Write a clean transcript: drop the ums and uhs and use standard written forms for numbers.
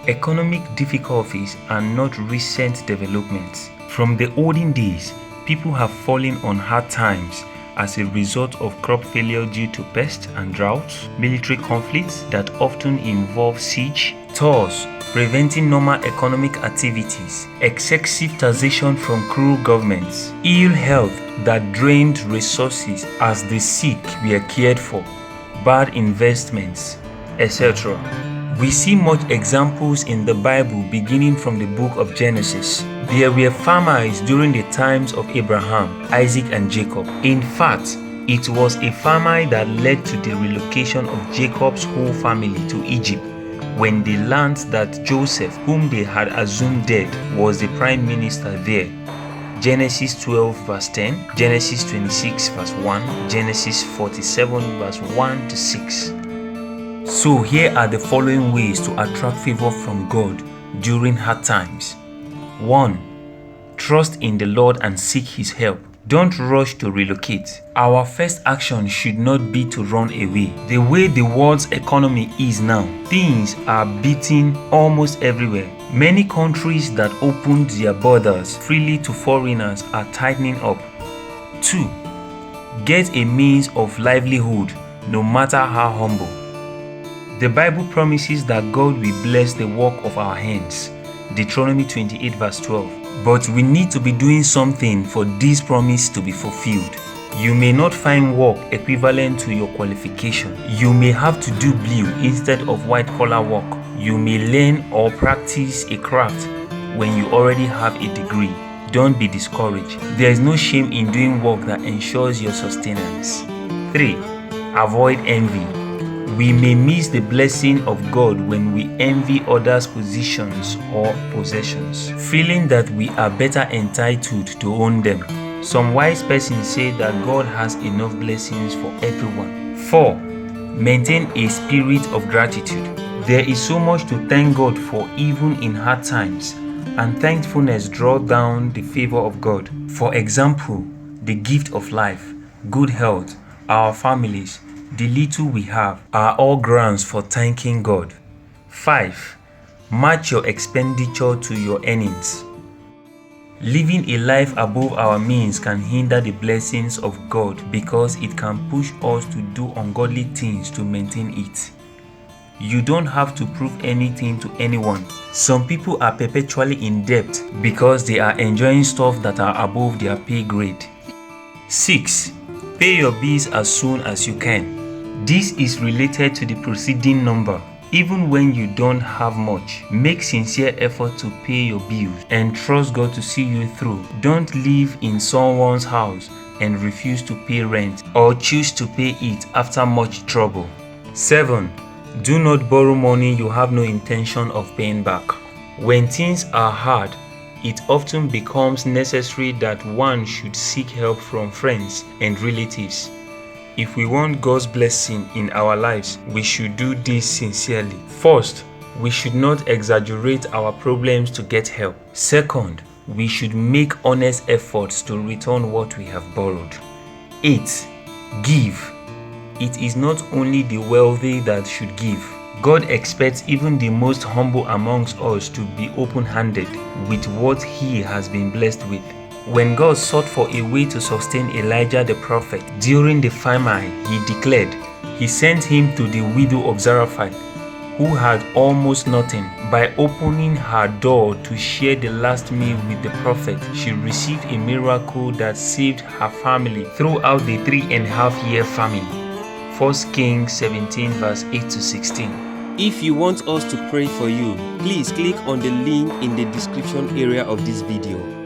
Economic difficulties are not recent developments. From the olden days, people have fallen on hard times as a result of crop failure due to pests and droughts, military conflicts that often involve siege, tours, preventing normal economic activities, excessive taxation from cruel governments, ill health that drained resources as the sick were cared for, bad investments, etc. We see much examples in the Bible beginning from the book of Genesis. There were famines during the times of Abraham, Isaac, and Jacob. In fact, it was a famine that led to the relocation of Jacob's whole family to Egypt when they learned that Joseph, whom they had assumed dead, was the prime minister there. Genesis 12 verse 10, Genesis 26 verse 1, Genesis 47 verse 1 to 6. So here are the following ways to attract favor from God during hard times. 1. Trust in the Lord and seek His help. Don't rush to relocate. Our first action should not be to run away. The way the world's economy is now, things are beating almost everywhere. Many countries that opened their borders freely to foreigners are tightening up. 2. Get a means of livelihood, no matter how humble. The Bible promises that God will bless the work of our hands. Deuteronomy 28 verse 12. But we need to be doing something for this promise to be fulfilled. You may not find work equivalent to your qualification. You may have to do blue instead of white collar work. You may learn or practice a craft when you already have a degree. Don't be discouraged. There is no shame in doing work that ensures your sustenance. 3. Avoid envy. We may miss the blessing of God when we envy others' positions or possessions, feeling that we are better entitled to own them. Some wise persons say that God has enough blessings for everyone. 4. Maintain a spirit of gratitude. There is so much to thank God for even in hard times, and thankfulness draws down the favor of God. For example, the gift of life, good health, our families, the little we have are all grounds for thanking God. 5. Match your expenditure to your earnings. Living a life above our means can hinder the blessings of God because it can push us to do ungodly things to maintain it. You don't have to prove anything to anyone. Some people are perpetually in debt because they are enjoying stuff that are above their pay grade. 6. Pay your bills as soon as you can. This is related to the preceding number. Even when you don't have much, make sincere effort to pay your bills and trust God to see you through. Don't live in someone's house and refuse to pay rent or choose to pay it after much trouble. 7. Do not borrow money you have no intention of paying back. When things are hard, it often becomes necessary that one should seek help from friends and relatives. If we want God's blessing in our lives, we should do this sincerely. First, we should not exaggerate our problems to get help. Second, we should make honest efforts to return what we have borrowed. 8. Give. It is not only the wealthy that should give. God expects even the most humble amongst us to be open-handed with what He has been blessed with. When God sought for a way to sustain Elijah the prophet during the famine, He declared, He sent him to the widow of Zarephath, who had almost nothing. By opening her door to share the last meal with the prophet, she received a miracle that saved her family throughout the 3.5-year famine. 1 Kings 17 verse 8 to 16. If you want us to pray for you, please click on the link in the description area of this video.